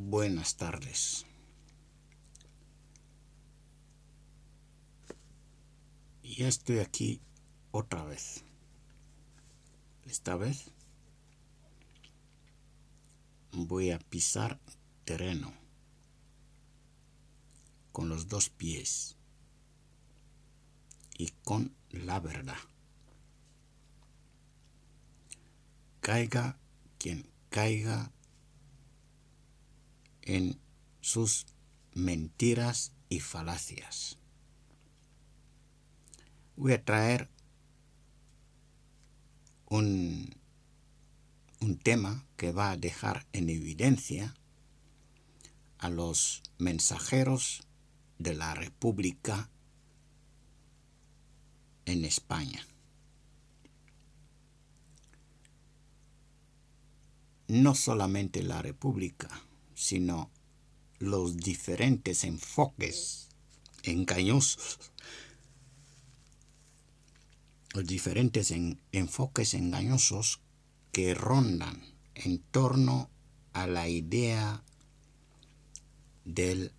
Buenas tardes. Ya estoy aquí otra vez. Esta vez voy a pisar terreno con los dos pies y con la verdad. Caiga quien caiga en sus mentiras y falacias. Voy a traer un tema que va a dejar en evidencia a los mensajeros de la República en España. No solamente la República, sino los diferentes enfoques engañosos, que rondan en torno a la idea del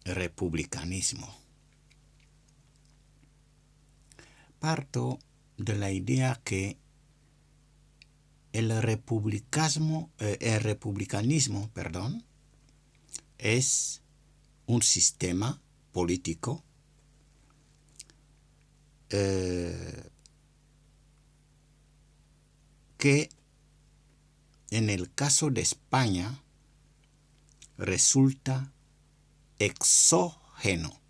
republicanismo. Parto de la idea que el republicanismo, es un sistema político que en el caso de España resulta exógeno.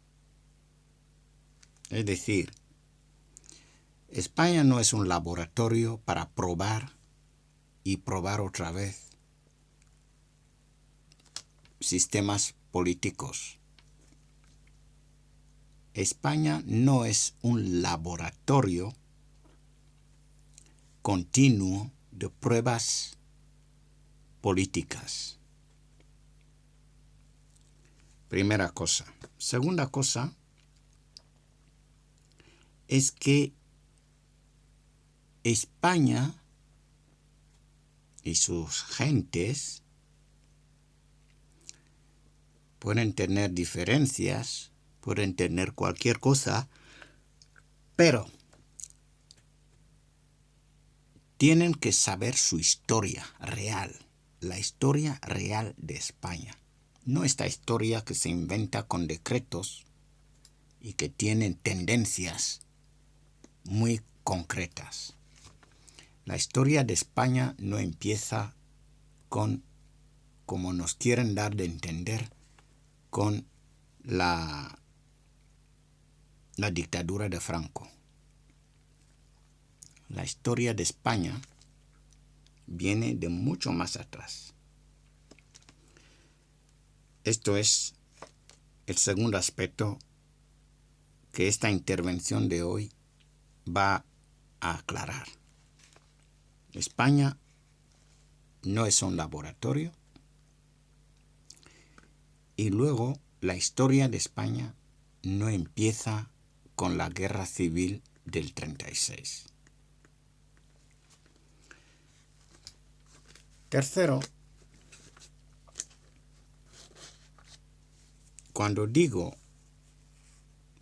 Es decir, España no es un laboratorio para probar y probar otra vez sistemas políticos. España no es un laboratorio continuo de pruebas políticas. Primera cosa. Segunda cosa es que España y sus gentes pueden tener diferencias, pueden tener cualquier cosa, pero tienen que saber su historia real, la historia real de España. No esta historia que se inventa con decretos y que tienen tendencias muy concretas. La historia de España no empieza con, como nos quieren dar de entender, con la dictadura de Franco. La historia de España viene de mucho más atrás. Esto es el segundo aspecto que esta intervención de hoy va a aclarar. España no es un laboratorio y luego la historia de España no empieza con la guerra civil del 36. Tercero, cuando digo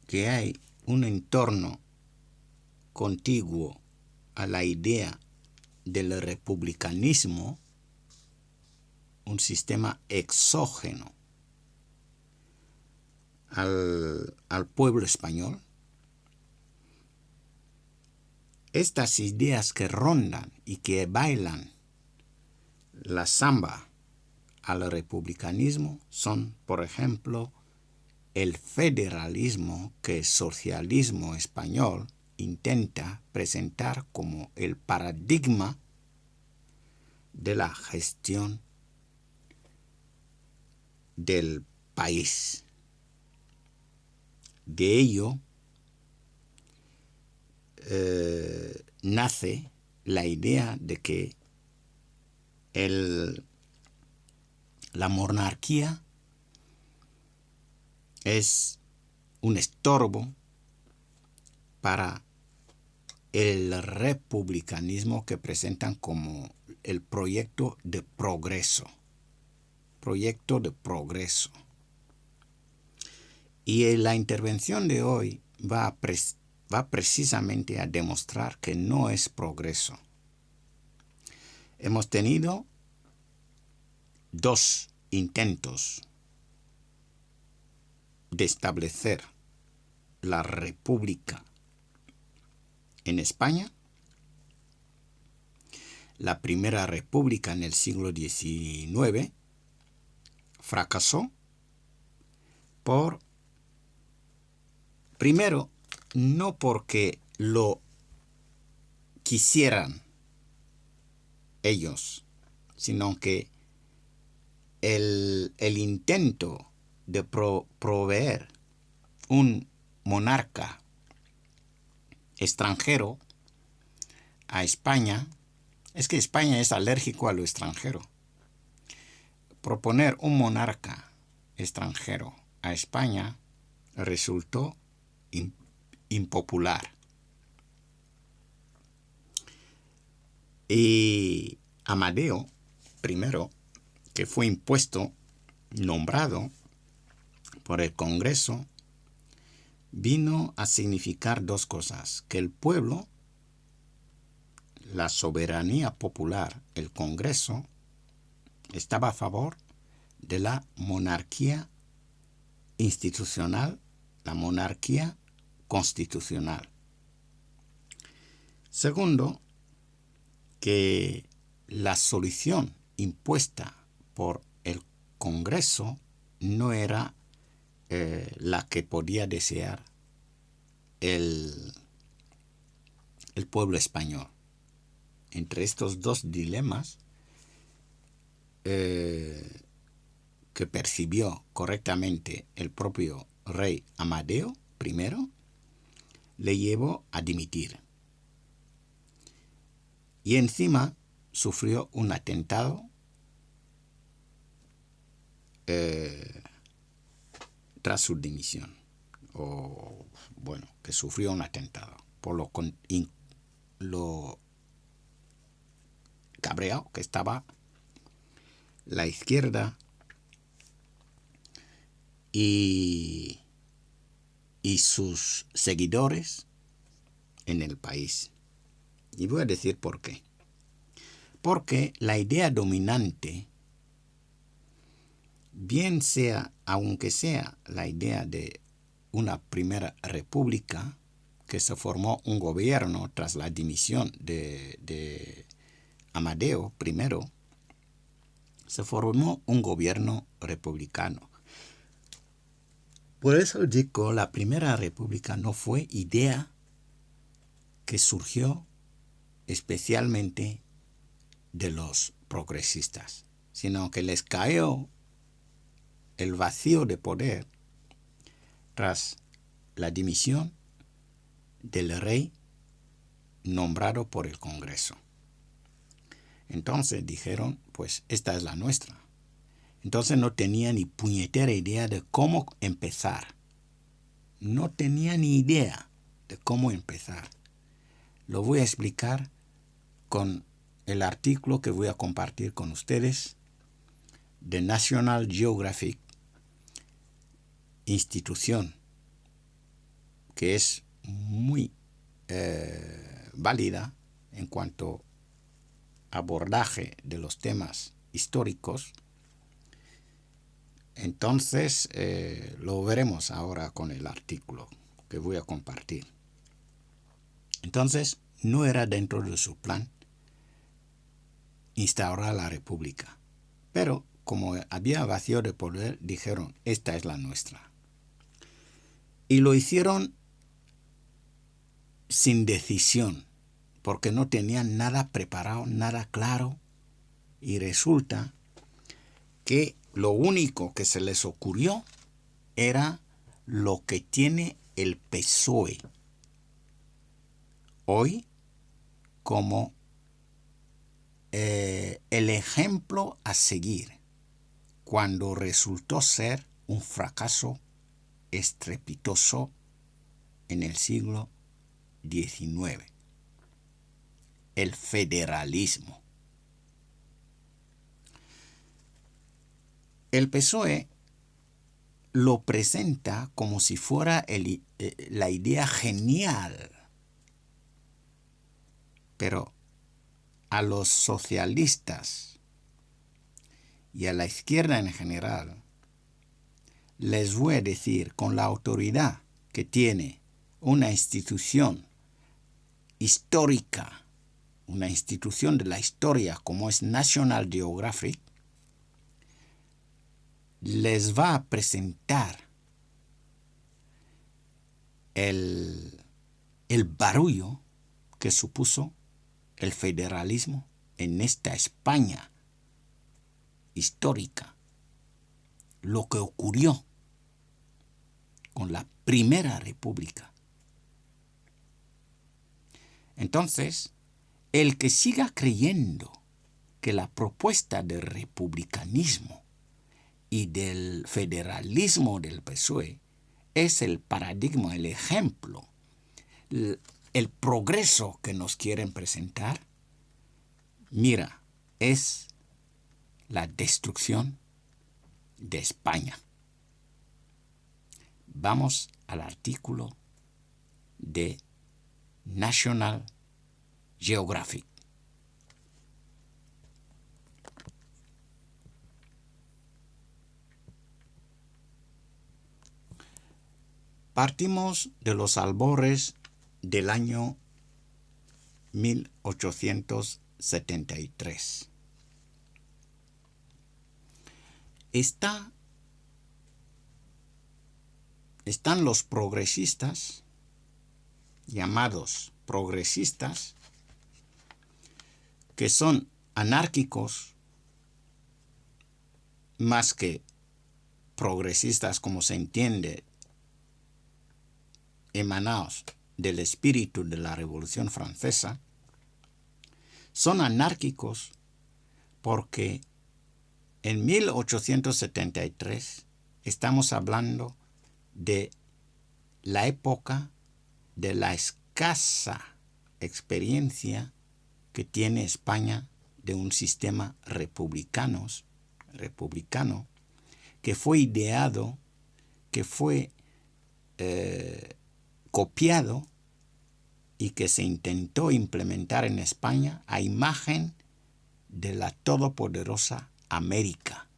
que hay un entorno contiguo a la idea del republicanismo, un sistema exógeno al pueblo español, estas ideas que rondan y que bailan la samba al republicanismo son, por ejemplo, el federalismo que el socialismo español intenta presentar como el paradigma de la gestión del país. De ello nace la idea de que la monarquía es un estorbo para el republicanismo que presentan como el proyecto de progreso. proyecto de progreso. Y la intervención de hoy va precisamente a demostrar que no es progreso. Hemos tenido 2 intentos de establecer la República en España. La primera república en el siglo XIX fracasó primero, no porque lo quisieran ellos, sino que el intento de proveer un monarca extranjero a España, es que España es alérgico a lo extranjero. Proponer un monarca extranjero a España resultó impopular. Y Amadeo I, que fue nombrado por el Congreso, vino a significar 2 cosas: que el pueblo, la soberanía popular, el Congreso, estaba a favor de la monarquía institucional, la monarquía constitucional. Segundo, que la solución impuesta por el Congreso no era la que podía desear el pueblo español. Entre estos 2 dilemas que percibió correctamente el propio rey Amadeo I, le llevó a dimitir. Y encima sufrió un atentado tras su dimisión. Que sufrió un atentado. Por lo cabreado que estaba la izquierda y sus seguidores en el país. Y voy a decir por qué. Porque la idea dominante, aunque sea la idea de una primera república, que se formó un gobierno tras la dimisión de Amadeo I, se formó un gobierno republicano. Por eso digo, la primera república no fue idea que surgió especialmente de los progresistas, sino que les cayó el vacío de poder tras la dimisión del rey nombrado por el Congreso. Entonces dijeron, pues esta es la nuestra. Entonces no tenía ni puñetera idea de cómo empezar. No tenía ni idea de cómo empezar. Lo voy a explicar con el artículo que voy a compartir con ustedes de National Geographic, institución que es muy válida en cuanto a abordaje de los temas históricos. Entonces lo veremos ahora con el artículo que voy a compartir. Entonces no era dentro de su plan instaurar la república, pero como había vacío de poder, dijeron, esta es la nuestra. Y lo hicieron sin decisión, porque no tenían nada preparado, nada claro, y resulta que lo único que se les ocurrió era lo que tiene el PSOE hoy como el ejemplo a seguir, cuando resultó ser un fracaso estrepitoso en el siglo XIX. El federalismo. El PSOE lo presenta como si fuera la idea genial, pero a los socialistas y a la izquierda en general les voy a decir, con la autoridad que tiene una institución histórica, una institución de la historia como es National Geographic, les va a presentar el barullo que supuso el federalismo en esta España histórica, lo que ocurrió con la Primera República. Entonces, el que siga creyendo que la propuesta del republicanismo y del federalismo del PSOE es el paradigma, el ejemplo, el progreso que nos quieren presentar, mira, es la destrucción de España. Vamos al artículo de National Geographic. Partimos de los albores del año 1873. Están los progresistas, llamados progresistas, que son anárquicos más que progresistas como se entiende, emanados del espíritu de la Revolución Francesa. Son anárquicos porque en 1873 estamos hablando de la época de la escasa experiencia que tiene España de un sistema republicano que fue ideado, que fue copiado y que se intentó implementar en España a imagen de la todopoderosa América.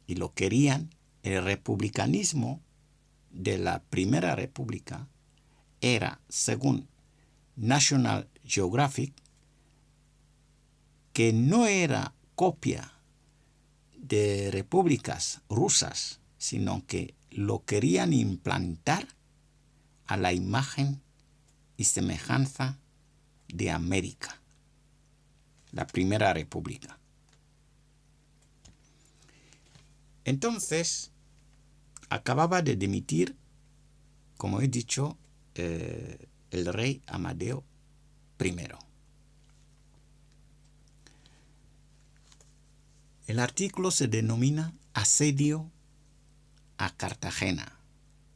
Y lo querían. El republicanismo de la Primera República era, según National Geographic, que no era copia de repúblicas rusas, sino que lo querían implantar a la imagen y semejanza de América, la Primera República. Entonces, acababa de dimitir, como he dicho, el rey Amadeo I. El artículo se denomina Asedio a Cartagena,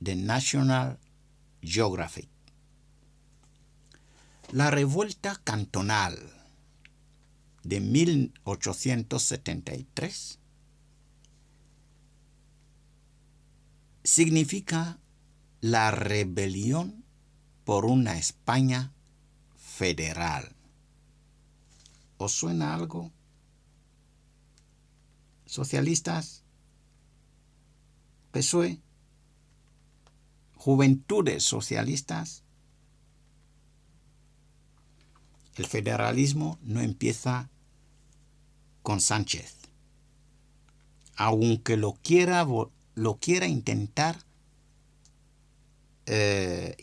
de National Geographic. La revuelta cantonal de 1873 significa la rebelión por una España federal. ¿Os suena algo? Socialistas, PSOE, Juventudes Socialistas. El federalismo no empieza con Sánchez. Aunque lo quiera intentar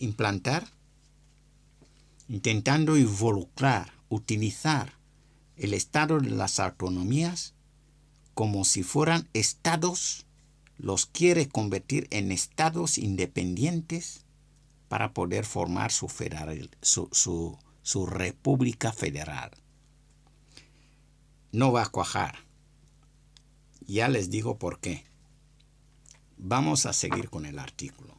implantar, intentando involucrar, utilizar el estado de las autonomías como si fueran estados, los quiere convertir en estados independientes para poder formar su república federal. No va a cuajar. Ya les digo por qué. Vamos a seguir con el artículo.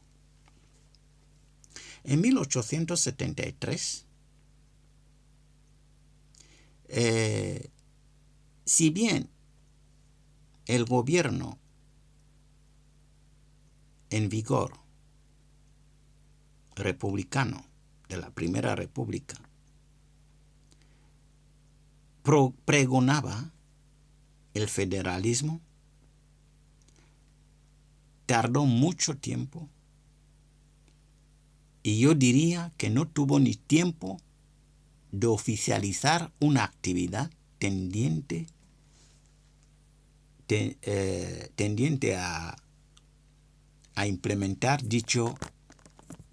En 1873, si bien el gobierno en vigor republicano de la Primera República pregonaba el federalismo, tardó mucho tiempo y yo diría que no tuvo ni tiempo de oficializar una actividad tendiente a implementar dicho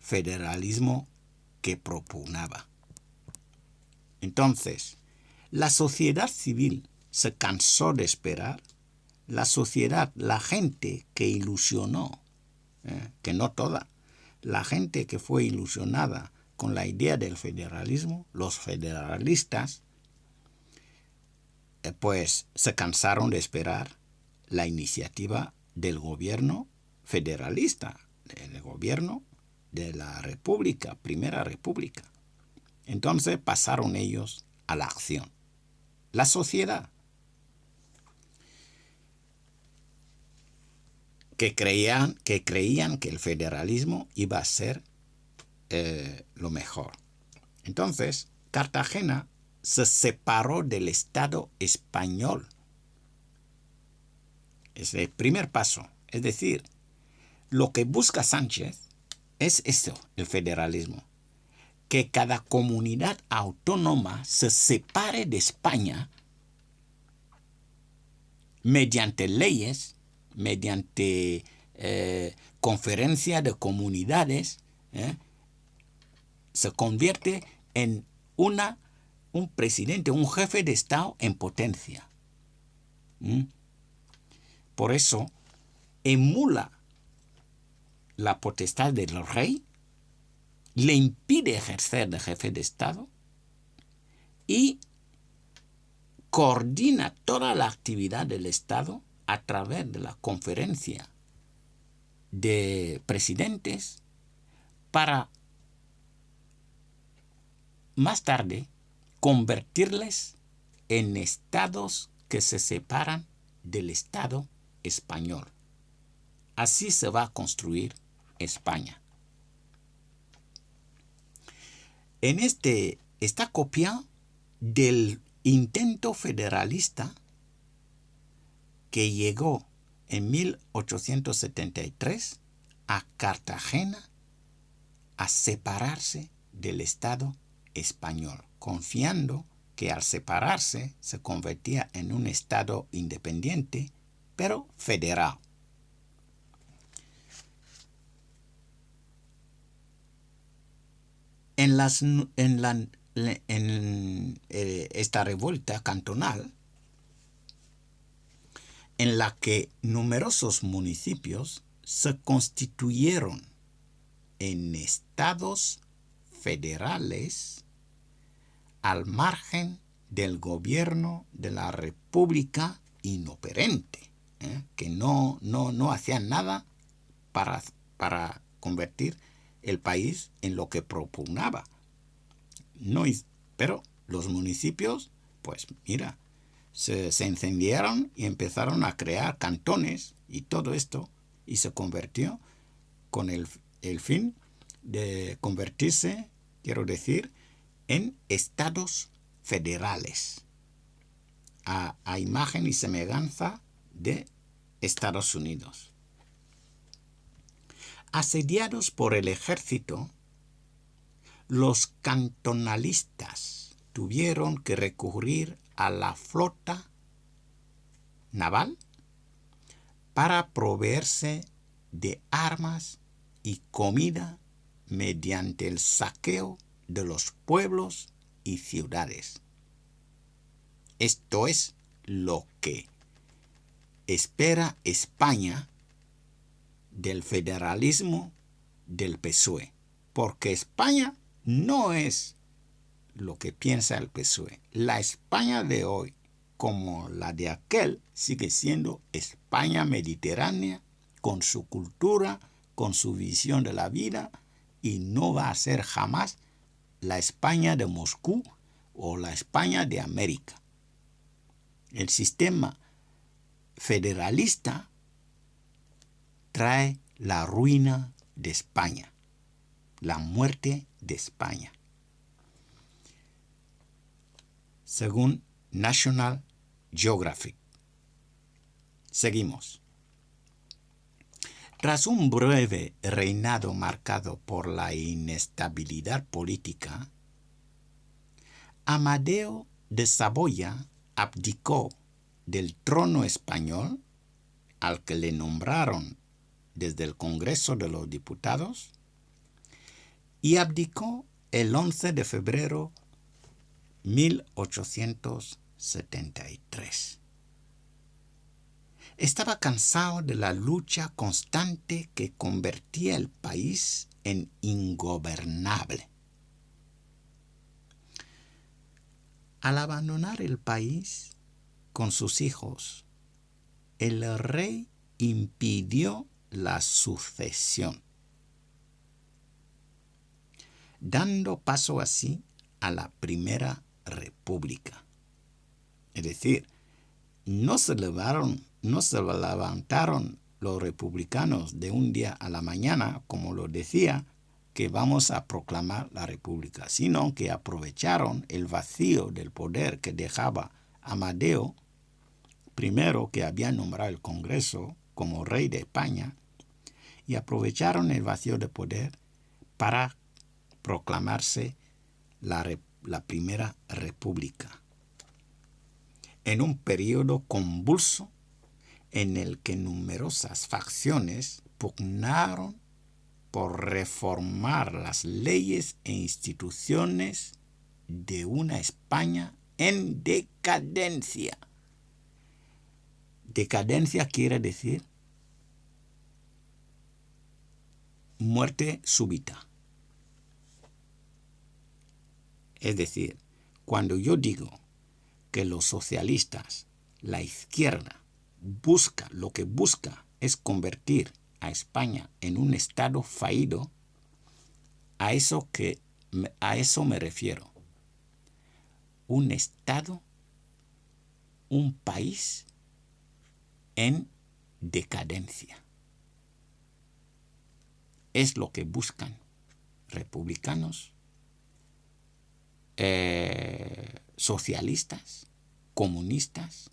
federalismo que propugnaba. Entonces, la sociedad civil se cansó de esperar. La sociedad, la gente que ilusionó, que no toda, la gente que fue ilusionada con la idea del federalismo, los federalistas, pues se cansaron de esperar la iniciativa del gobierno federalista, del gobierno de la República, Primera República. Entonces pasaron ellos a la acción. La sociedad, que creían que el federalismo iba a ser lo mejor. Entonces, Cartagena se separó del Estado español. Es el primer paso. Es decir, lo que busca Sánchez es esto, el federalismo. Que cada comunidad autónoma se separe de España mediante leyes, mediante conferencia de comunidades, se convierte en un presidente, un jefe de Estado en potencia. Por eso emula la potestad del rey, le impide ejercer de jefe de Estado y coordina toda la actividad del Estado a través de la conferencia de presidentes para más tarde convertirles en estados que se separan del Estado español. Así se va a construir España. En está copiado del intento federalista que llegó en 1873 a Cartagena a separarse del Estado español, confiando que al separarse se convertía en un Estado independiente, pero federal. Esta revuelta cantonal, en la que numerosos municipios se constituyeron en estados federales al margen del gobierno de la República inoperante, que no hacían nada para convertir el país en lo que propugnaba. Pero los municipios, pues mira, se encendieron y empezaron a crear cantones y todo esto, y se convirtió con el fin de convertirse, quiero decir, en estados federales, a imagen y semejanza de Estados Unidos. Asediados por el ejército, los cantonalistas tuvieron que recurrir a la flota naval para proveerse de armas y comida mediante el saqueo de los pueblos y ciudades. Esto es lo que espera España del federalismo del PSOE, porque España no es lo que piensa el PSOE. La España de hoy, como la de aquel, sigue siendo España mediterránea, con su cultura, con su visión de la vida, y no va a ser jamás la España de Moscú o la España de América. El sistema federalista trae la ruina de España, la muerte de España. Según National Geographic. Seguimos. Tras un breve reinado marcado por la inestabilidad política, Amadeo de Saboya abdicó del trono español, al que le nombraron desde el Congreso de los Diputados, y abdicó el 11 de febrero de 1873. Estaba cansado de la lucha constante que convertía el país en ingobernable. Al abandonar el país con sus hijos, el rey impidió la sucesión, dando paso así a la Primera República. Es decir, no se levantaron los republicanos de un día a la mañana, como lo decía, que vamos a proclamar la república, sino que aprovecharon el vacío del poder que dejaba Amadeo, primero que había nombrado el Congreso como rey de España, y aprovecharon el vacío de poder para proclamarse la Primera República, en un periodo convulso en el que numerosas facciones pugnaron por reformar las leyes e instituciones de una España en decadencia. Decadencia quiere decir muerte súbita. Es decir, cuando yo digo que los socialistas, la izquierda, lo que busca es convertir a España en un estado fallido, a eso me refiero. Un estado, un país en decadencia. Es lo que buscan republicanos, socialistas, comunistas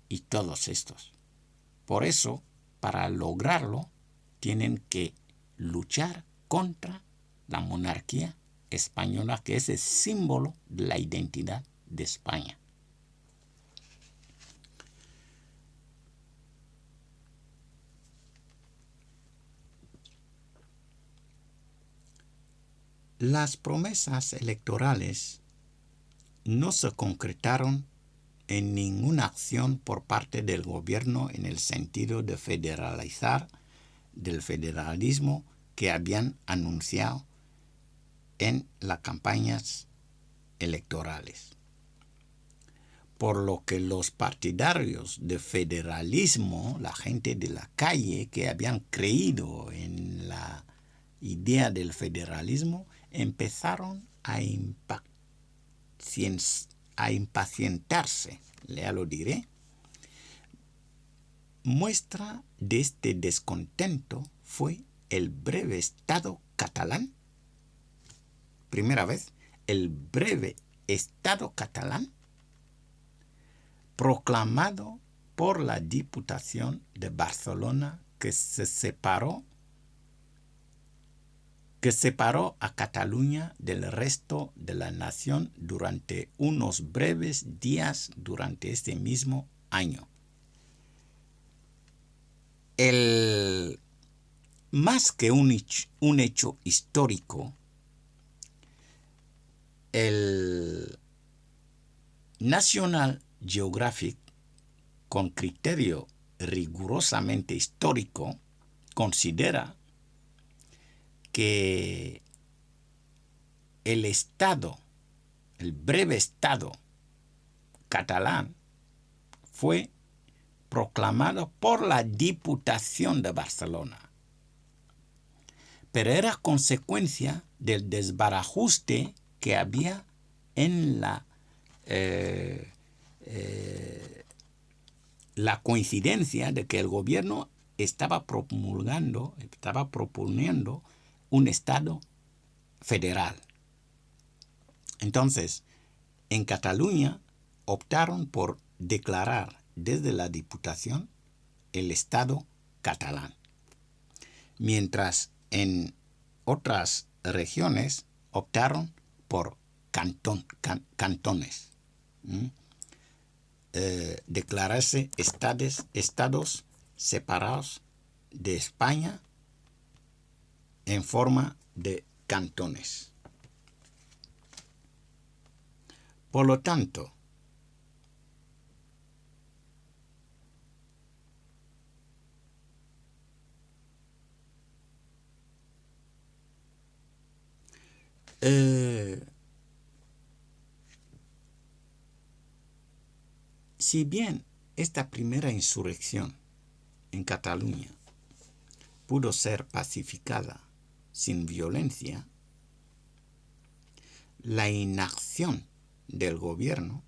y todos estos. Por eso, para lograrlo, tienen que luchar contra la monarquía española, que es el símbolo de la identidad de España. Las promesas electorales no se concretaron en ninguna acción por parte del gobierno en el sentido de federalizar del federalismo que habían anunciado en las campañas electorales. Por lo que los partidarios de federalismo, la gente de la calle que habían creído en la idea del federalismo, empezaron a impacientarse, ya lo diré. Muestra de este descontento fue el breve Estado catalán. Primera vez, el breve Estado catalán, proclamado por la Diputación de Barcelona, que separó a Cataluña del resto de la nación durante unos breves días durante este mismo año. Más que un hecho histórico, el National Geographic, con criterio rigurosamente histórico, considera que el breve Estado catalán fue proclamado por la Diputación de Barcelona, pero era consecuencia del desbarajuste que había en la coincidencia de que el gobierno estaba proponiendo un Estado federal. Entonces, en Cataluña optaron por declarar desde la Diputación el Estado catalán, mientras en otras regiones optaron por cantones. Declararse estados separados de España en forma de cantones. Por lo tanto, si bien esta primera insurrección en Cataluña pudo ser pacificada sin violencia, la inacción del gobierno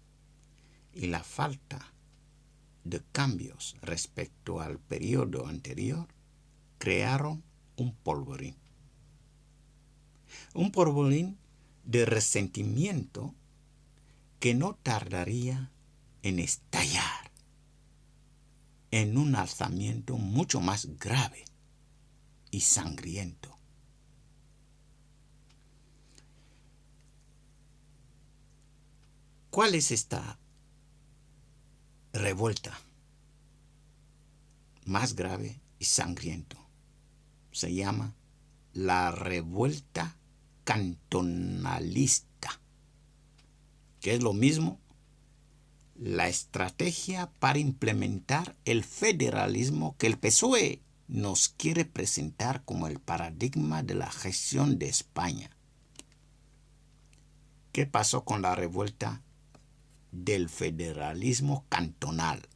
y la falta de cambios respecto al periodo anterior crearon un polvorín. Un polvorín de resentimiento que no tardaría en estallar en un alzamiento mucho más grave y sangriento. ¿Cuál es esta revuelta más grave y sangriento? Se llama la revuelta cantonalista, que es lo mismo la estrategia para implementar el federalismo que el PSOE nos quiere presentar como el paradigma de la gestión de España. ¿Qué pasó con la revuelta del federalismo cantonal?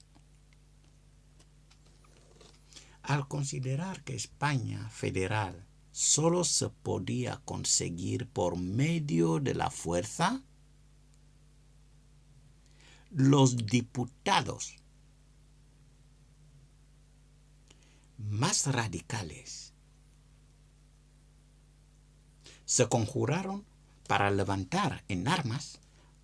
Al considerar que España federal solo se podía conseguir por medio de la fuerza, los diputados más radicales se conjuraron para levantar en armas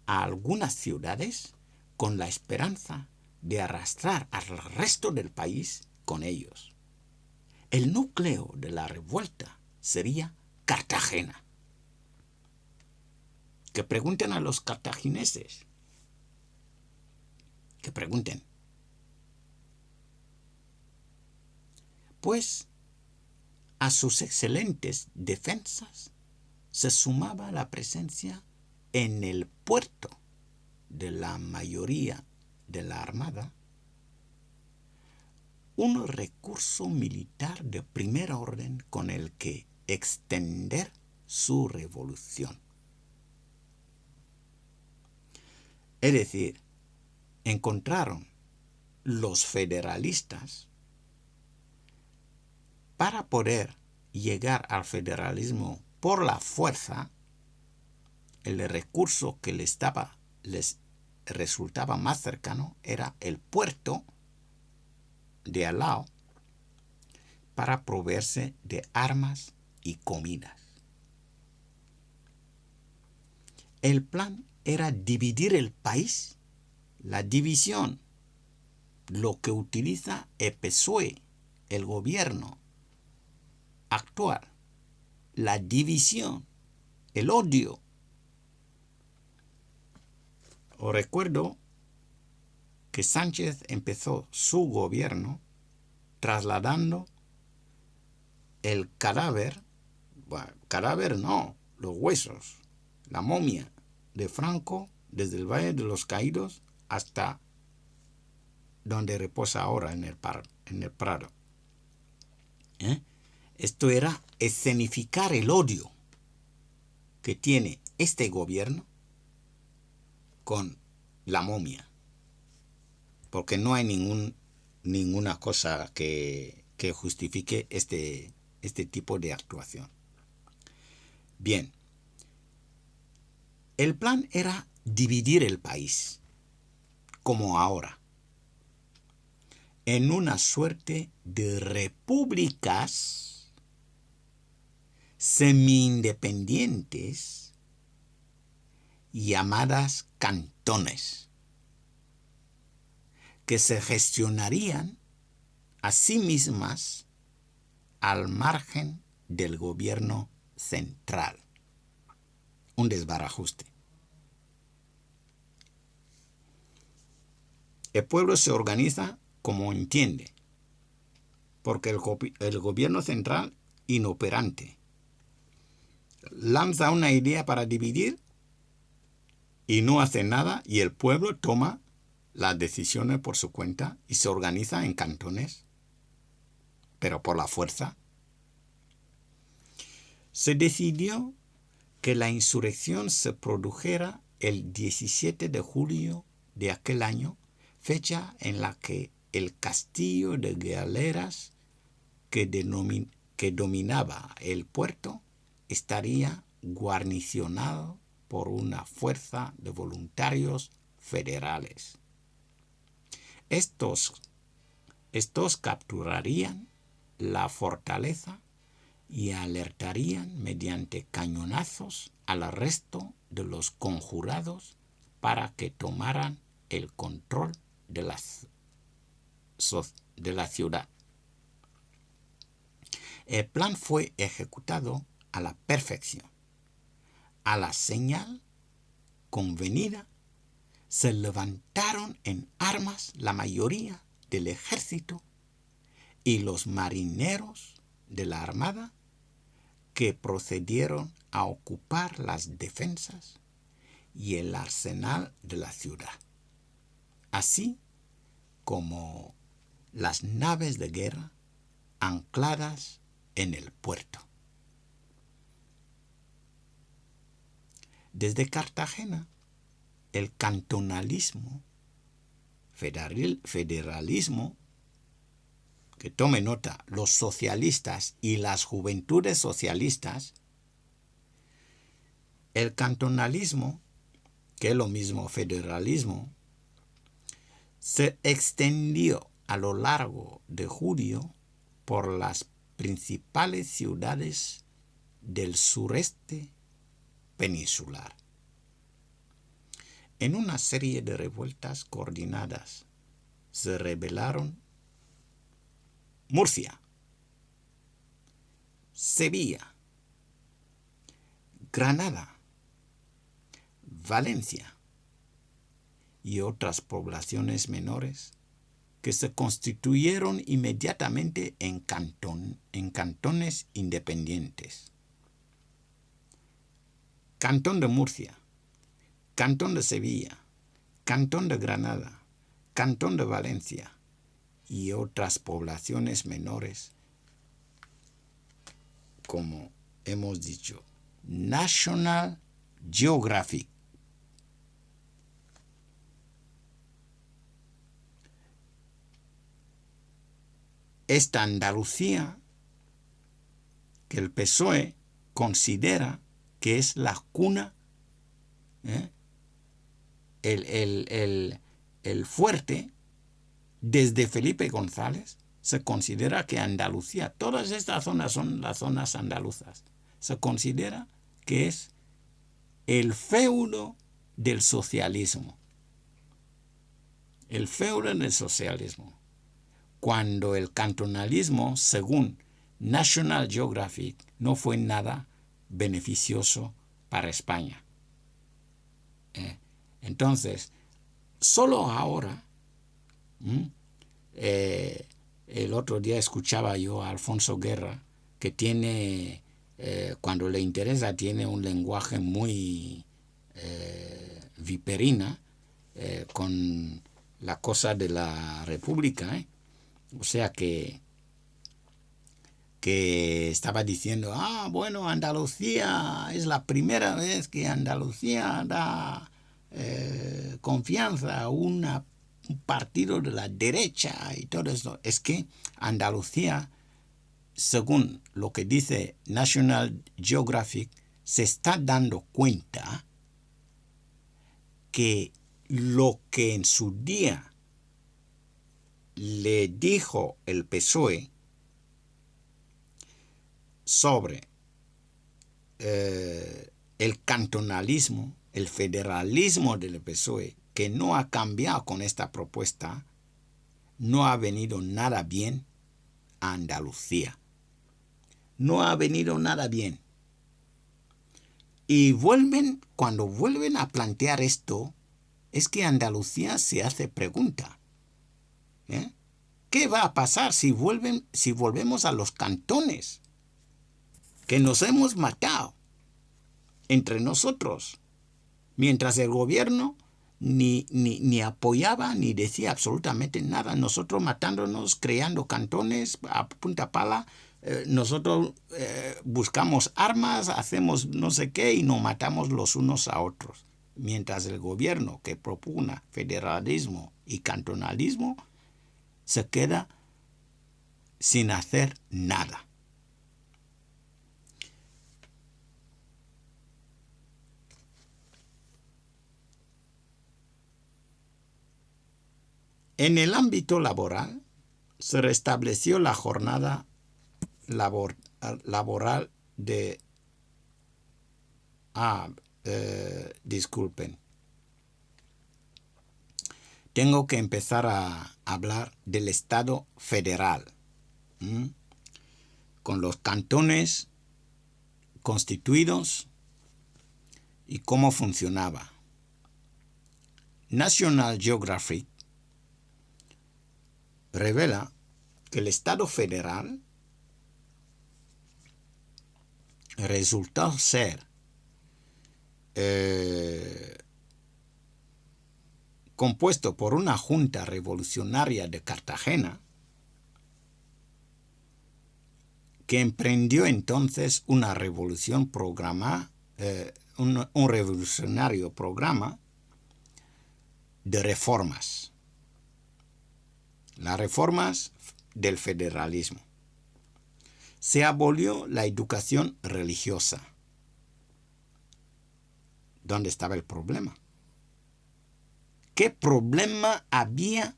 a algunas ciudades con la esperanza de arrastrar al resto del país con ellos. El núcleo de la revuelta sería Cartagena. Que pregunten a los cartagineses. Que pregunten. Pues a sus excelentes defensas se sumaba la presencia en el puerto de la mayoría de la armada un recurso militar de primer orden con el que extender su revolución. Es decir, encontraron los federalistas para poder llegar al federalismo por la fuerza, el recurso que les resultaba más cercano era el puerto de al lado para proveerse de armas y comidas. El plan era dividir el país, la división, lo que utiliza el PSOE, el gobierno actual, la división, el odio. Os recuerdo que Sánchez empezó su gobierno trasladando el los huesos, la momia de Franco desde el Valle de los Caídos hasta donde reposa ahora en el Prado. Esto era escenificar el odio que tiene este gobierno con la momia, porque no hay ninguna cosa que justifique este tipo de actuación. Bien, el plan era dividir el país, como ahora. en una suerte de repúblicas semi-independientes llamadas cantones, que se gestionarían a sí mismas al margen del gobierno central. Un desbarajuste. El pueblo se organiza como entiende, porque el gobierno central, inoperante, lanza una idea para dividir y no hace nada, y el pueblo toma las decisiones por su cuenta y se organiza en cantones, pero por la fuerza. Se decidió que la insurrección se produjera el 17 de julio de aquel año, fecha en la que el castillo de galeras que dominaba el puerto estaría guarnicionado por una fuerza de voluntarios federales. Estos capturarían la fortaleza y alertarían mediante cañonazos al resto de los conjurados para que tomaran el control de la ciudad. El plan fue ejecutado a la perfección. A la señal convenida, se levantaron en armas la mayoría del ejército y los marineros de la armada, que procedieron a ocupar las defensas y el arsenal de la ciudad, así como las naves de guerra ancladas en el puerto. Desde Cartagena, el cantonalismo, federalismo, que tome nota, los socialistas y las juventudes socialistas, el cantonalismo, que es lo mismo federalismo, se extendió a lo largo de julio por las principales ciudades del sureste peninsular. En una serie de revueltas coordinadas se rebelaron Murcia, Sevilla, Granada, Valencia y otras poblaciones menores que se constituyeron inmediatamente en cantones independientes. Cantón de Murcia, Cantón de Sevilla, Cantón de Granada, Cantón de Valencia y otras poblaciones menores, como hemos dicho. National Geographic. Esta Andalucía que el PSOE considera que es la cuna, el fuerte, desde Felipe González, se considera que Andalucía, todas estas zonas son las zonas andaluzas, se considera que es el feudo del socialismo. El feudo del socialismo. Cuando el cantonalismo, según National Geographic, no fue nada beneficioso para España. Entonces, solo ahora, el otro día escuchaba yo a Alfonso Guerra, que tiene, cuando le interesa, tiene un lenguaje muy viperina, con la cosa de la República, O sea que estaba diciendo, bueno, Andalucía es la primera vez que Andalucía da confianza a un partido de la derecha y todo eso. Es que Andalucía, según lo que dice National Geographic, se está dando cuenta que lo que en su día le dijo el PSOE sobre el cantonalismo, el federalismo del PSOE, que no ha cambiado con esta propuesta, no ha venido nada bien a Andalucía. No ha venido nada bien. Y cuando vuelven a plantear esto, es que Andalucía se hace pregunta. ¿Qué va a pasar si volvemos a los cantones? Que nos hemos matado entre nosotros, mientras el gobierno ni apoyaba ni decía absolutamente nada. Nosotros matándonos, creando cantones a punta pala. Nosotros buscamos armas, hacemos no sé qué y nos matamos los unos a otros. Mientras el gobierno que propugna federalismo y cantonalismo se queda sin hacer nada. En el ámbito laboral, se restableció la jornada laboral de... disculpen. Tengo que empezar a hablar del Estado federal, con los cantones constituidos y cómo funcionaba. National Geographic revela que el Estado federal resultó ser compuesto por una junta revolucionaria de Cartagena que emprendió entonces una revolución un revolucionario programa de reformas. Las reformas del federalismo. Se abolió la educación religiosa. ¿Dónde estaba el problema? ¿Qué problema había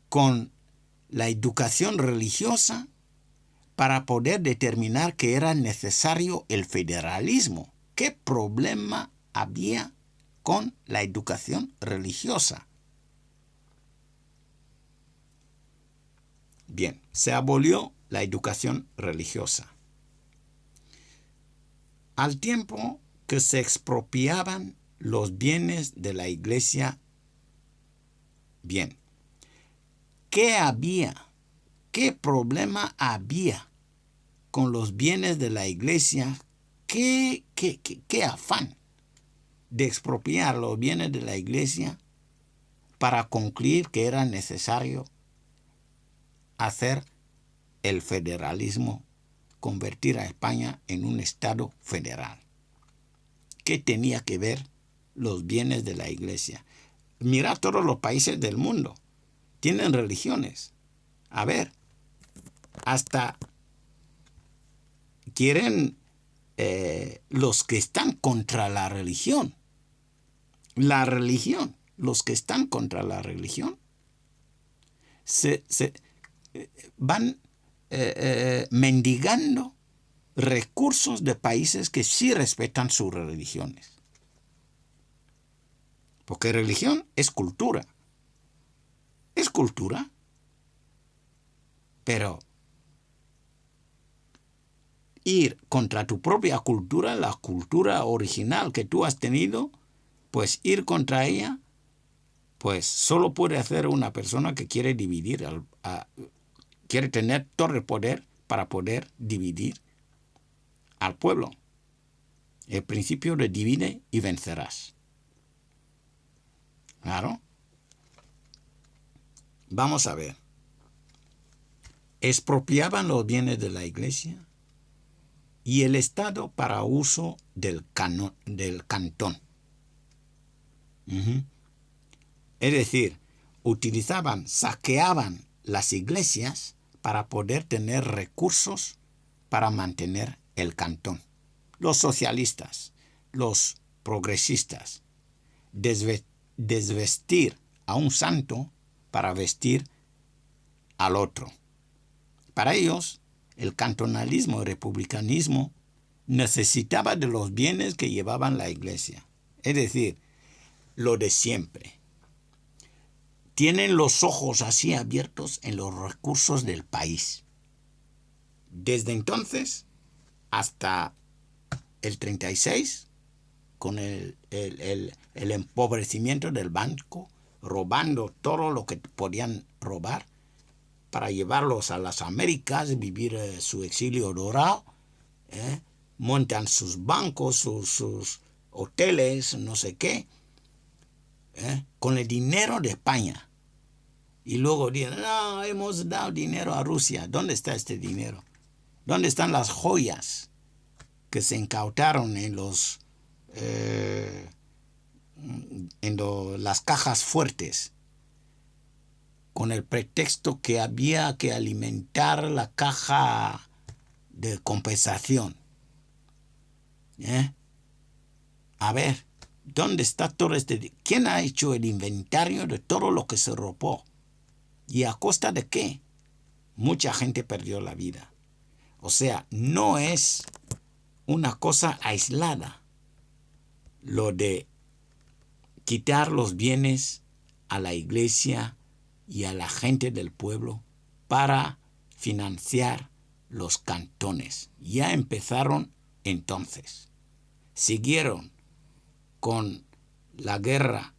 con la educación religiosa para poder determinar que era necesario el federalismo? ¿Qué problema había con la educación religiosa? Bien, se abolió la educación religiosa. Al tiempo que se expropiaban los bienes de la iglesia. Bien, ¿qué problema había con los bienes de la iglesia? ¿Qué afán de expropiar los bienes de la iglesia para concluir que era necesario hacer el federalismo, convertir a España en un Estado federal? ¿Qué tenía que ver los bienes de la iglesia? Mira, todos los países del mundo tienen religiones. A ver, hasta quieren los que están contra la religión. Los que están contra la religión, van mendigando recursos de países que sí respetan sus religiones. Porque religión es cultura. Es cultura. Pero ir contra tu propia cultura, la cultura original que tú has tenido, pues ir contra ella, pues solo puede hacer una persona que quiere dividir, quiere tener todo el poder para poder dividir al pueblo. El principio de divide y vencerás. Claro. Vamos a ver. Expropiaban los bienes de la iglesia y el Estado para uso del cantón. Es decir, saqueaban las iglesias para poder tener recursos para mantener el cantón. Los socialistas, los progresistas, desvestir a un santo para vestir al otro. Para ellos, el cantonalismo y republicanismo necesitaba de los bienes que llevaban la iglesia. Es decir, lo de siempre. Tienen los ojos así abiertos en los recursos del país. Desde entonces hasta el 36, con el empobrecimiento del banco, robando todo lo que podían robar para llevarlos a las Américas, vivir su exilio dorado, montan sus bancos, sus hoteles, no sé qué, con el dinero de España. Y luego dicen, no, hemos dado dinero a Rusia. ¿Dónde está este dinero? ¿Dónde están las joyas que se incautaron en las cajas fuertes, con el pretexto que había que alimentar la caja de compensación? A ver, ¿dónde está todo este? ¿Quién ha hecho el inventario de todo lo que se robó? ¿Y a costa de qué? Mucha gente perdió la vida. O sea, no es una cosa aislada lo de quitar los bienes a la iglesia y a la gente del pueblo para financiar los cantones. Ya empezaron entonces. Siguieron con la guerra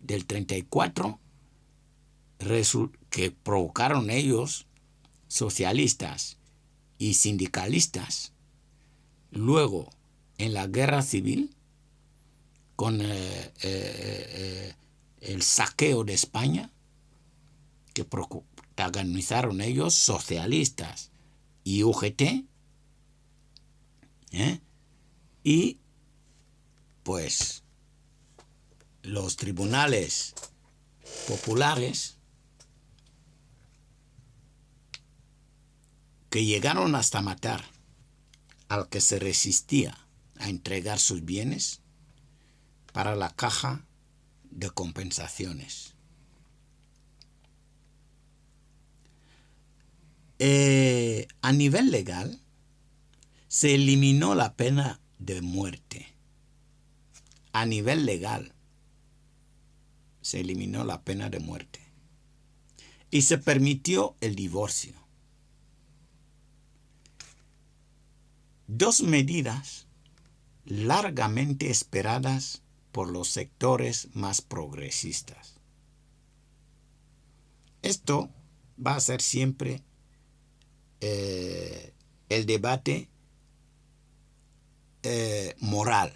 del 34, que provocaron ellos, socialistas y sindicalistas. Luego, en la guerra civil, con el saqueo de España, que protagonizaron ellos, socialistas y UGT, y pues los tribunales populares, que llegaron hasta matar al que se resistía a entregar sus bienes para la caja de compensaciones. A nivel legal, se eliminó la pena de muerte. A nivel legal, se eliminó la pena de muerte. Y se permitió el divorcio. Dos medidas largamente esperadas por los sectores más progresistas. Esto va a ser siempre el debate moral.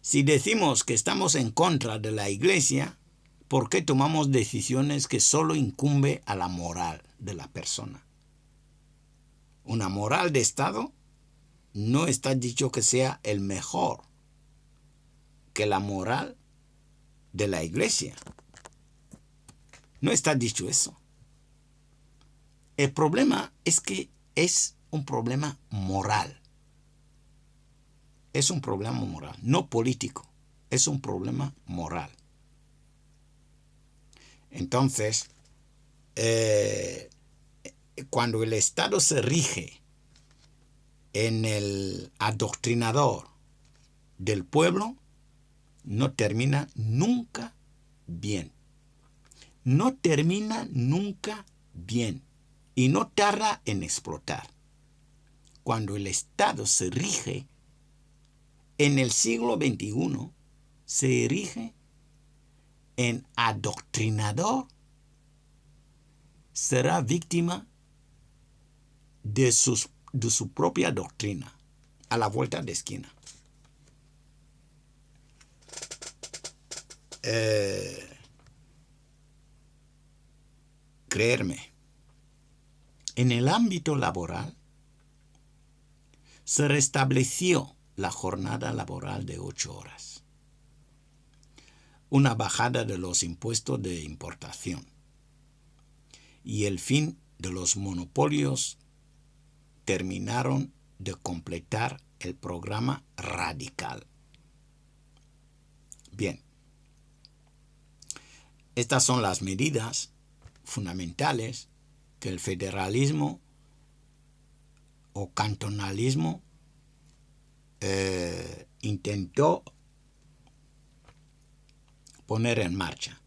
Si decimos que estamos en contra de la iglesia, ¿por qué tomamos decisiones que solo incumbe a la moral de la persona? Una moral de Estado no está dicho que sea el mejor que la moral de la iglesia. No está dicho eso. El problema es que es un problema moral. Es un problema moral, no político. Es un problema moral. Entonces, cuando el Estado se rige en el adoctrinador del pueblo, no termina nunca bien. No termina nunca bien. Y no tarda en explotar. Cuando el Estado se rige en el siglo XXI, se erige en adoctrinador, será víctima de su propia doctrina a la vuelta de esquina. Creerme, en el ámbito laboral se restableció la jornada laboral de 8 horas, una bajada de los impuestos de importación y el fin de los monopolios terminaron de completar el programa radical. Bien, Estas son las medidas fundamentales que el federalismo o cantonalismo intentó poner en marcha.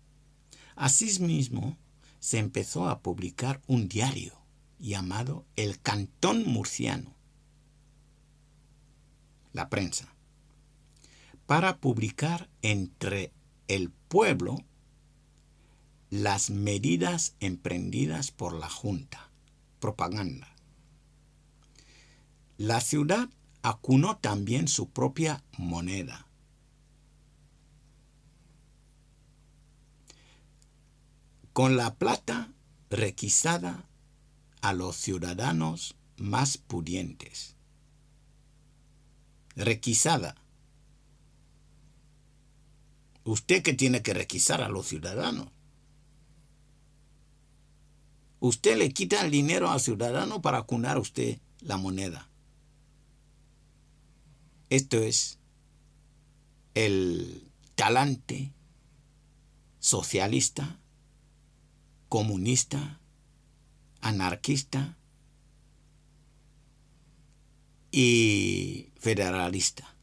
Asimismo, se empezó a publicar un diario llamado El Cantón Murciano, la prensa, para publicar entre el pueblo las medidas emprendidas por la Junta, propaganda. La ciudad acunó también su propia moneda. Con la plata requisada a los ciudadanos más pudientes. Requisada. ¿Usted qué tiene que requisar a los ciudadanos? Usted le quita el dinero al ciudadano para acunar a usted la moneda. Esto es el talante socialista, comunista, anarquista y federalista.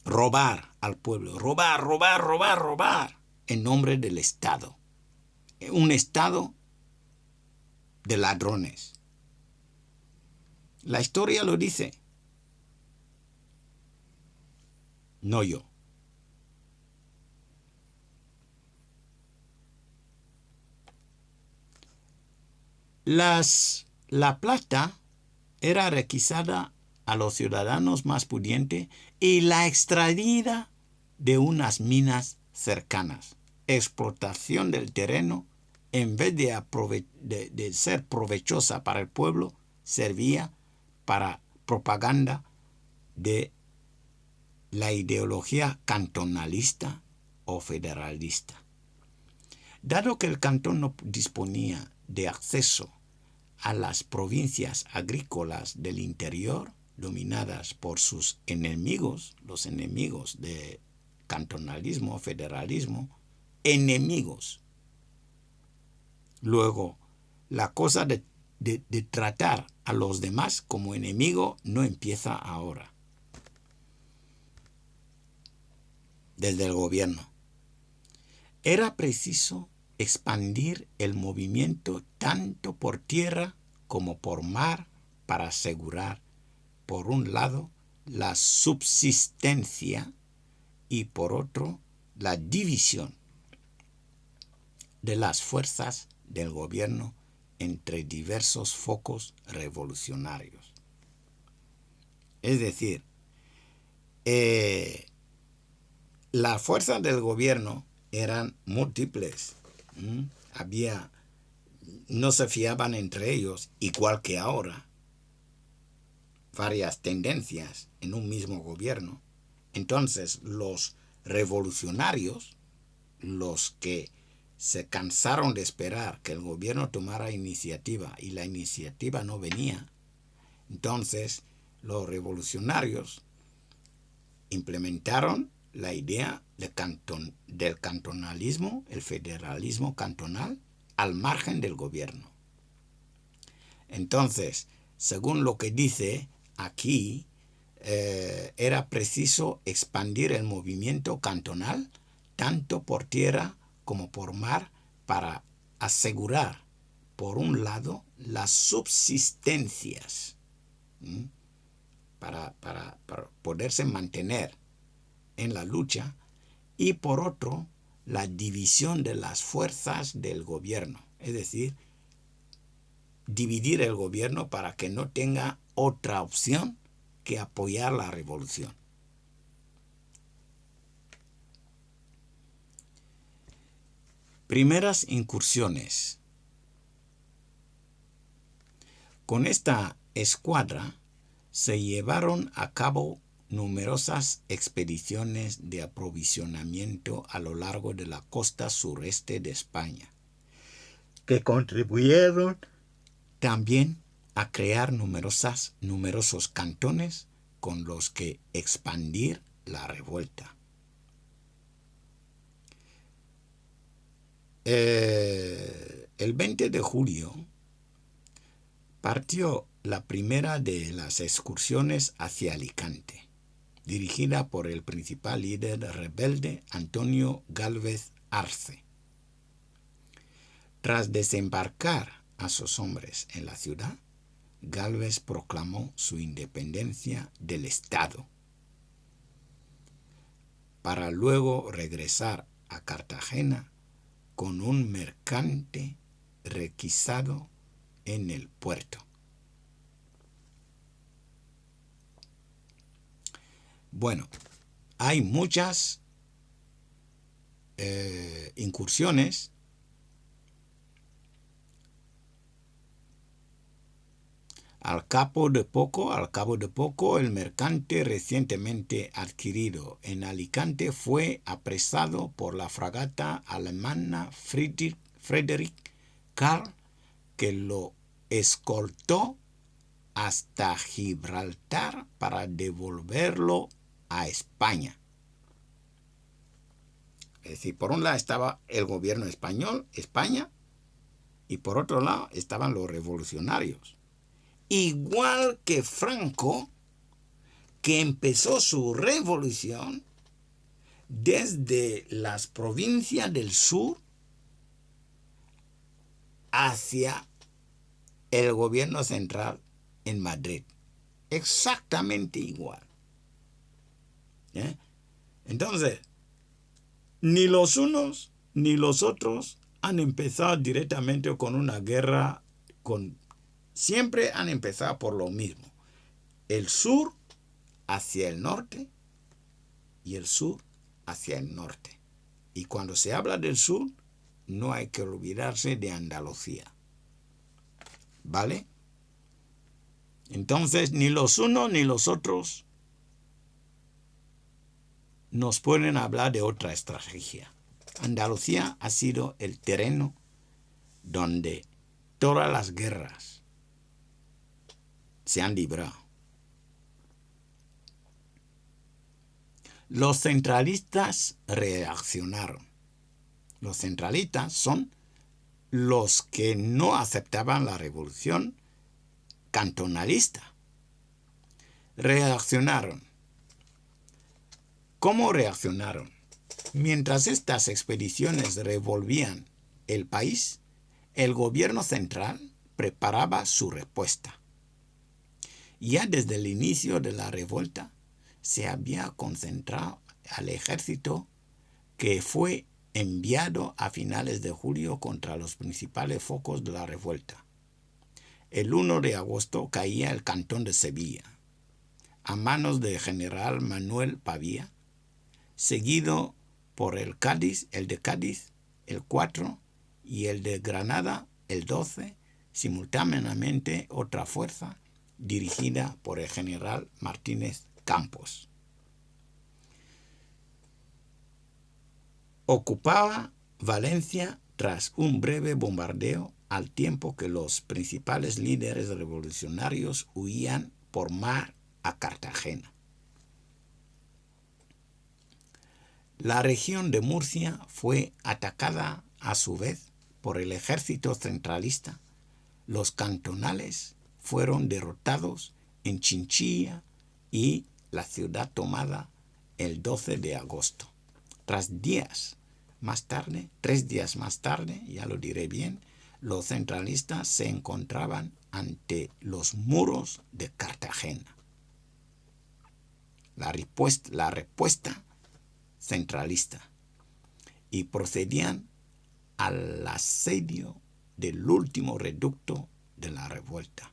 Robar al pueblo, robar en nombre del Estado. Un Estado de ladrones. La historia lo dice, no yo. La plata era requisada a los ciudadanos más pudientes y la extraída de unas minas cercanas. Explotación del terreno, en vez de ser provechosa para el pueblo, servía para propaganda de la ideología cantonalista o federalista. Dado que el cantón no disponía de acceso a las provincias agrícolas del interior, dominadas por sus enemigos, los enemigos de cantonalismo, federalismo, enemigos. Luego, la cosa de tratar a los demás como enemigo no empieza ahora, desde el gobierno. Era preciso expandir el movimiento tanto por tierra como por mar para asegurar, por un lado, la subsistencia y por otro, la división de las fuerzas del gobierno entre diversos focos revolucionarios. Es decir, las fuerzas del gobierno eran múltiples. No se fiaban entre ellos, igual que ahora. Varias tendencias en un mismo gobierno. Entonces, los revolucionarios, los que se cansaron de esperar que el gobierno tomara iniciativa y la iniciativa no venía, entonces los revolucionarios implementaron la idea del cantonalismo, el federalismo cantonal, al margen del gobierno. Entonces, según lo que dice aquí, era preciso expandir el movimiento cantonal tanto por tierra como por mar para asegurar, por un lado, las subsistencias, para poderse mantener en la lucha, y por otro, la división de las fuerzas del gobierno, es decir, dividir el gobierno para que no tenga otra opción que apoyar la revolución. Primeras incursiones. Con esta escuadra se llevaron a cabo numerosas expediciones de aprovisionamiento a lo largo de la costa sureste de España, que contribuyeron también a crear numerosos cantones con los que expandir la revuelta. El 20 de julio partió la primera de las excursiones hacia Alicante, dirigida por el principal líder rebelde Antonio Gálvez Arce. Tras desembarcar a sus hombres en la ciudad, Gálvez proclamó su independencia del Estado, para luego regresar a Cartagena con un mercante requisado en el puerto. Bueno, hay muchas incursiones. Al cabo de poco, el mercante recientemente adquirido en Alicante fue apresado por la fragata alemana Friedrich Karl, que lo escoltó hasta Gibraltar para devolverlo a España. Es decir, por un lado estaba el gobierno español, España, y por otro lado estaban los revolucionarios. Igual que Franco, que empezó su revolución desde las provincias del sur hacia el gobierno central en Madrid. Exactamente igual. Entonces, ni los unos ni los otros han empezado directamente con una guerra. Siempre han empezado por lo mismo. El sur hacia el norte y el sur hacia el norte. Y cuando se habla del sur, no hay que olvidarse de Andalucía. ¿Vale? Entonces, ni los unos ni los otros nos pueden hablar de otra estrategia. Andalucía ha sido el terreno donde todas las guerras se han librado. Los centralistas reaccionaron. Los centralistas son los que no aceptaban la revolución cantonalista. Reaccionaron. ¿Cómo reaccionaron? Mientras estas expediciones revolvían el país, el gobierno central preparaba su respuesta. Ya desde el inicio de la revuelta se había concentrado al ejército que fue enviado a finales de julio contra los principales focos de la revuelta. El 1 de agosto caía el cantón de Sevilla, a manos del general Manuel Pavía, seguido por el de Cádiz, el 4, y el de Granada, el 12, simultáneamente otra fuerza dirigida por el general Martínez Campos. Ocupaba Valencia tras un breve bombardeo, al tiempo que los principales líderes revolucionarios huían por mar a Cartagena. La región de Murcia fue atacada a su vez por el ejército centralista. Los cantonales fueron derrotados en Chinchilla y la ciudad tomada el 12 de agosto. 3 días más tarde, ya lo diré bien, los centralistas se encontraban ante los muros de Cartagena. La respuesta centralista, y procedían al asedio del último reducto de la revuelta.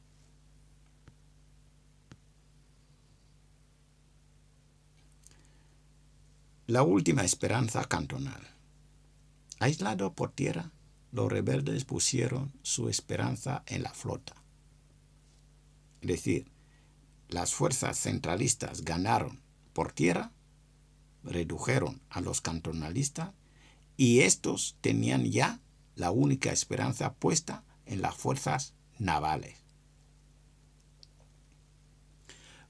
La última esperanza cantonal. Aislados por tierra, los rebeldes pusieron su esperanza en la flota. Es decir, las fuerzas centralistas ganaron por tierra, redujeron a los cantonalistas, y estos tenían ya la única esperanza puesta en las fuerzas navales,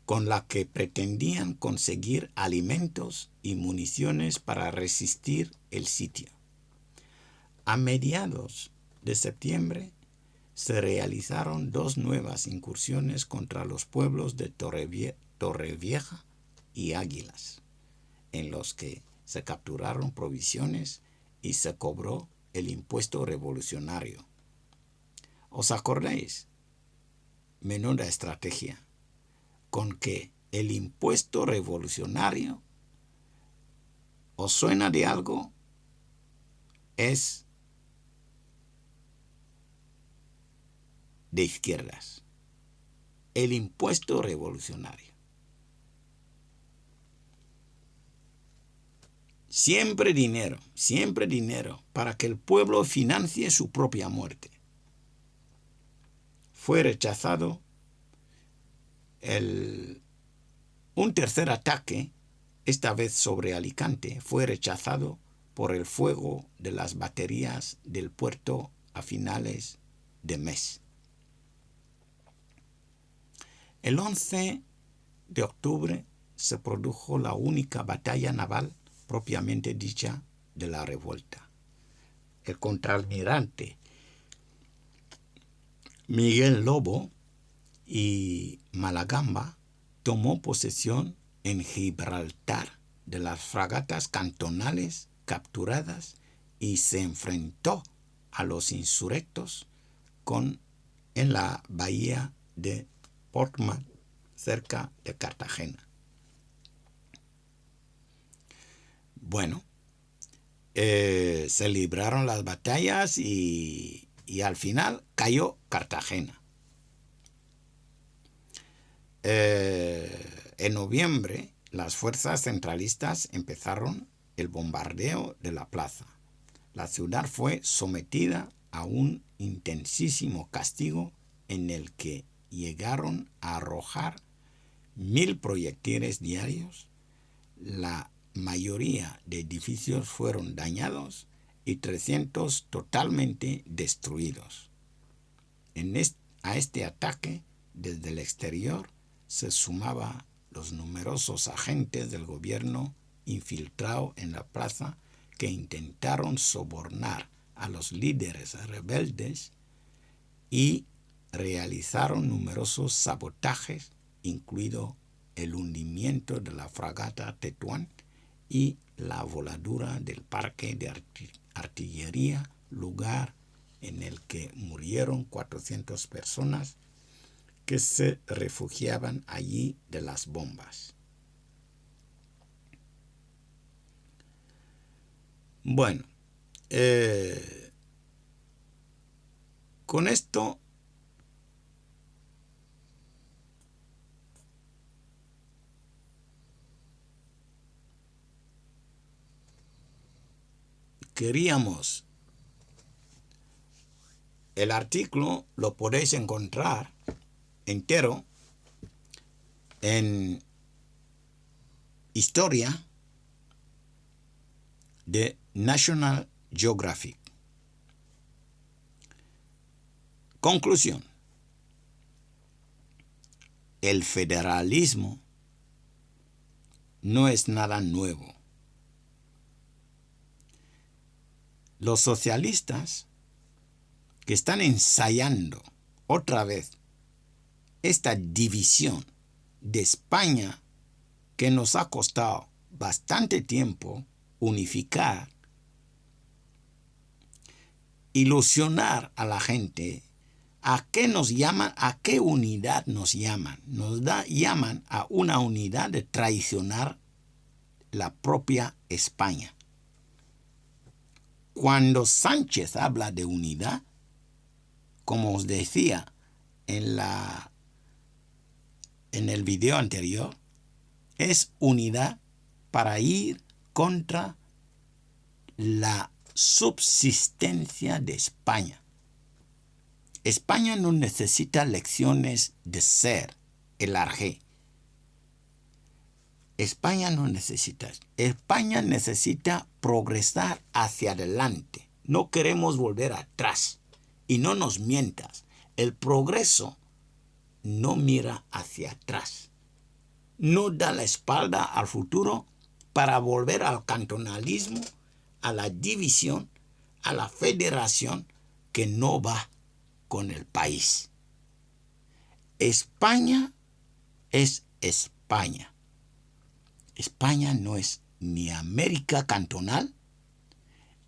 con la que pretendían conseguir alimentos y municiones para resistir el sitio. A mediados de septiembre se realizaron 2 nuevas incursiones contra los pueblos de Torrevieja y Águilas, en los que se capturaron provisiones y se cobró el impuesto revolucionario. ¿Os acordáis? Menuda estrategia, con que el impuesto revolucionario, ¿os suena de algo? Es de izquierdas. El impuesto revolucionario. Siempre dinero para que el pueblo financie su propia muerte. Fue rechazado un tercer ataque, esta vez sobre Alicante, fue rechazado por el fuego de las baterías del puerto a finales de mes. El 11 de octubre se produjo la única batalla naval propiamente dicha de la revuelta. El contraalmirante Miguel Lobo y Malagamba tomó posesión en Gibraltar de las fragatas cantonales capturadas y se enfrentó a los insurrectos en la bahía de Portman, cerca de Cartagena. Bueno, se libraron las batallas y al final cayó Cartagena. En noviembre, las fuerzas centralistas empezaron el bombardeo de la plaza. La ciudad fue sometida a un intensísimo castigo en el que llegaron a arrojar 1000 proyectiles diarios. La mayoría de edificios fueron dañados y 300 totalmente destruidos. A este ataque desde el exterior se sumaban los numerosos agentes del gobierno infiltrados en la plaza que intentaron sobornar a los líderes rebeldes y realizaron numerosos sabotajes, incluido el hundimiento de la fragata Tetuán y la voladura del parque de artillería, lugar en el que murieron 400 personas que se refugiaban allí de las bombas. Bueno, con esto queríamos, el artículo lo podéis encontrar entero en Historia de National Geographic. Conclusión. El federalismo no es nada nuevo. Los socialistas que están ensayando otra vez esta división de España que nos ha costado bastante tiempo unificar, ilusionar a la gente. ¿A qué nos llaman? ¿A qué unidad nos llaman? Llaman a una unidad de traicionar la propia España. Cuando Sánchez habla de unidad, como os decía en el video anterior, es unidad para ir contra la subsistencia de España. España no necesita lecciones de ser el arjé. España no necesita. España necesita progresar hacia adelante. No queremos volver atrás. Y no nos mientas. El progreso no mira hacia atrás. No da la espalda al futuro para volver al cantonalismo, a la división, a la federación que no va con el país. España es España. España no es ni América cantonal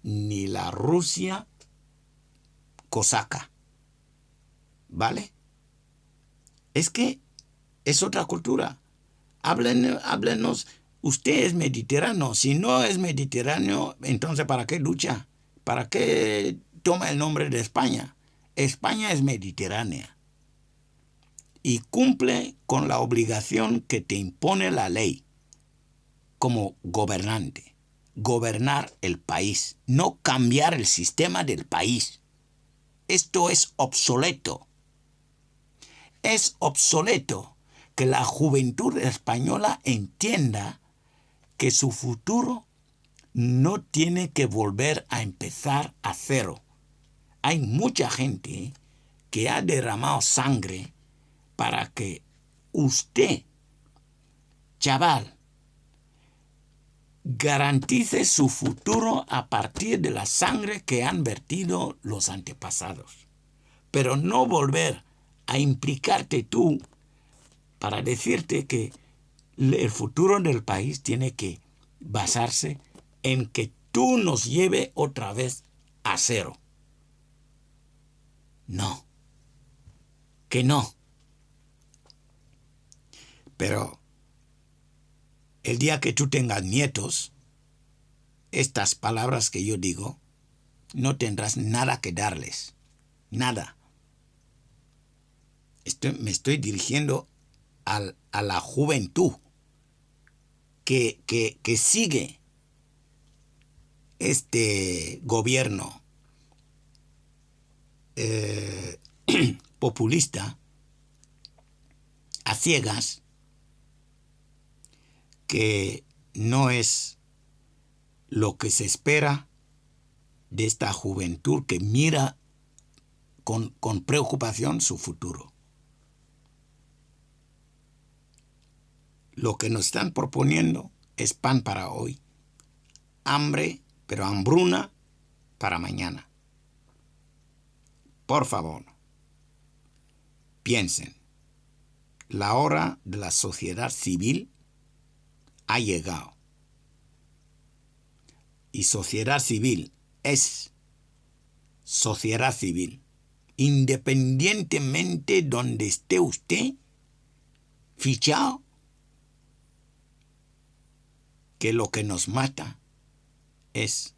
ni la Rusia cosaca. ¿Vale? Es que es otra cultura. Háblenos. Usted es mediterráneo. Si no es mediterráneo, entonces ¿para qué lucha? ¿Para qué toma el nombre de España? España es mediterránea y cumple con la obligación que te impone la ley como gobernante. Gobernar el país, no cambiar el sistema del país. Esto es obsoleto. Es obsoleto que la juventud española entienda que su futuro no tiene que volver a empezar a cero. Hay mucha gente que ha derramado sangre para que usted, chaval, garantice su futuro a partir de la sangre que han vertido los antepasados. Pero no volver a implicarte tú para decirte que el futuro del país tiene que basarse en que tú nos lleve otra vez a cero. No, que no. Pero el día que tú tengas nietos, estas palabras que yo digo, no tendrás nada que darles. Nada. Me estoy dirigiendo a la juventud que sigue este gobierno populista a ciegas, que no es lo que se espera de esta juventud que mira con preocupación su futuro. Lo que nos están proponiendo es pan para hoy, hambre, pero hambruna para mañana. Por favor, piensen, la hora de la sociedad civil ha llegado. Y sociedad civil es sociedad civil. Independientemente donde esté usted fichado, que lo que nos mata es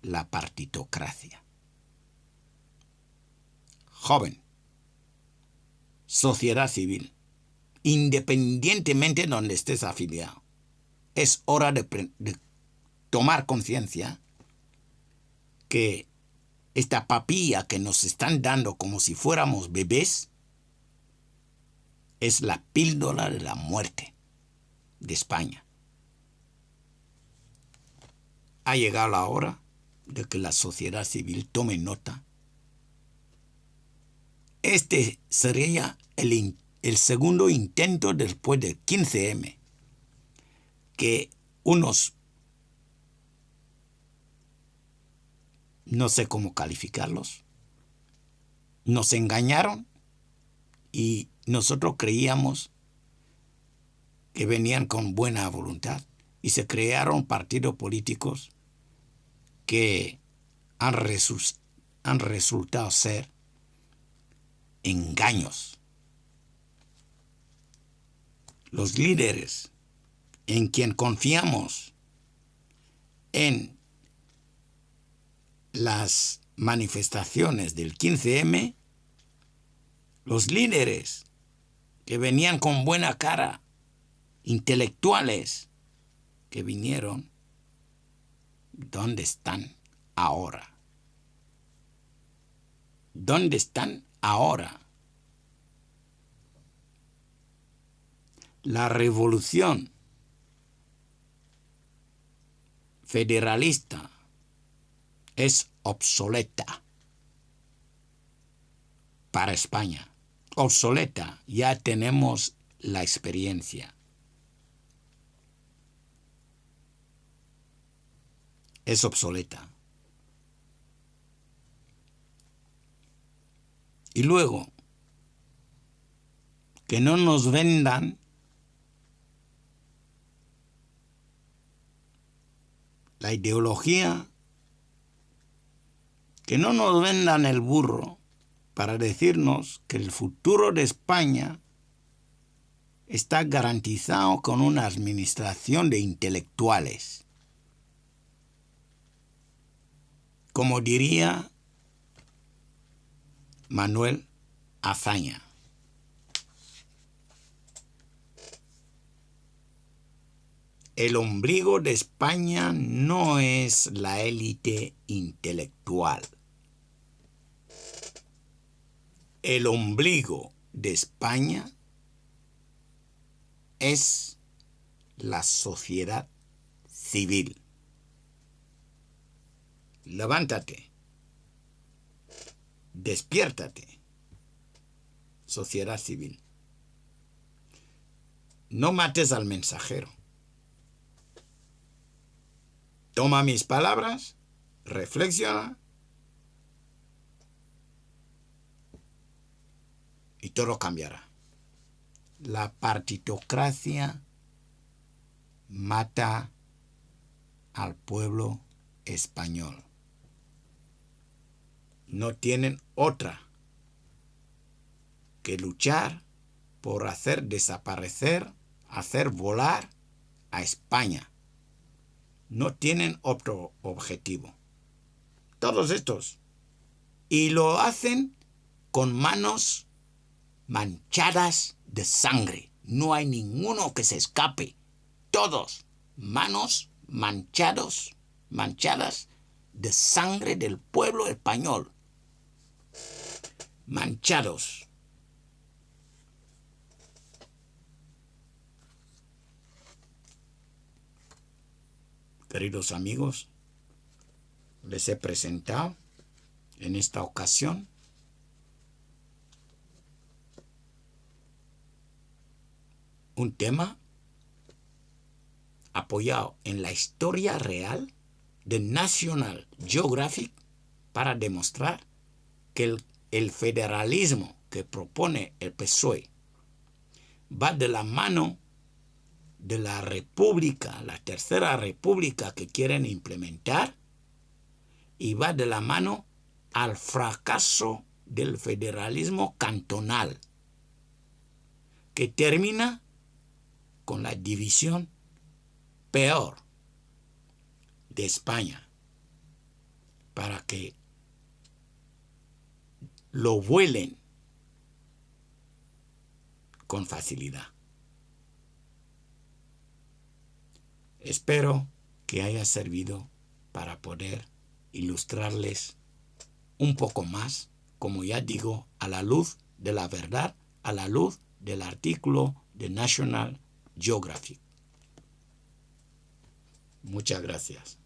la partitocracia. Joven, sociedad civil, independientemente donde estés afiliado, es hora de tomar conciencia que esta papilla que nos están dando como si fuéramos bebés es la píldora de la muerte de España. Ha llegado la hora de que la sociedad civil tome nota. Este sería el segundo intento después del 15M, que unos, no sé cómo calificarlos, nos engañaron y nosotros creíamos que venían con buena voluntad y se crearon partidos políticos que han resultado ser engaños. Los líderes en quien confiamos en las manifestaciones del 15M, los líderes que venían con buena cara, intelectuales que vinieron, ¿dónde están ahora? ¿Dónde están ahora? La revolución federalista es obsoleta para España. Obsoleta, ya tenemos la experiencia. Es obsoleta. Y luego, que no nos vendan la ideología, que no nos vendan el burro para decirnos que el futuro de España está garantizado con una administración de intelectuales. Como diría Manuel Azaña. El ombligo de España no es la élite intelectual. El ombligo de España es la sociedad civil. Levántate. Despiértate. Sociedad civil. No mates al mensajero. Toma mis palabras, reflexiona y todo cambiará. La partitocracia mata al pueblo español. No tienen otra que luchar por hacer desaparecer, hacer volar a España. No tienen otro objetivo. Todos estos. Y lo hacen con manos manchadas de sangre. No hay ninguno que se escape. Todos manos manchadas de sangre del pueblo español. Manchados. Queridos amigos, les he presentado en esta ocasión un tema apoyado en la historia real de National Geographic para demostrar que el federalismo que propone el PSOE va de la mano de la república, la tercera república que quieren implementar, y va de la mano al fracaso del federalismo cantonal, que termina con la división peor de España, para que lo vuelen con facilidad. Espero que haya servido para poder ilustrarles un poco más, como ya digo, a la luz de la verdad, a la luz del artículo de National Geographic. Muchas gracias.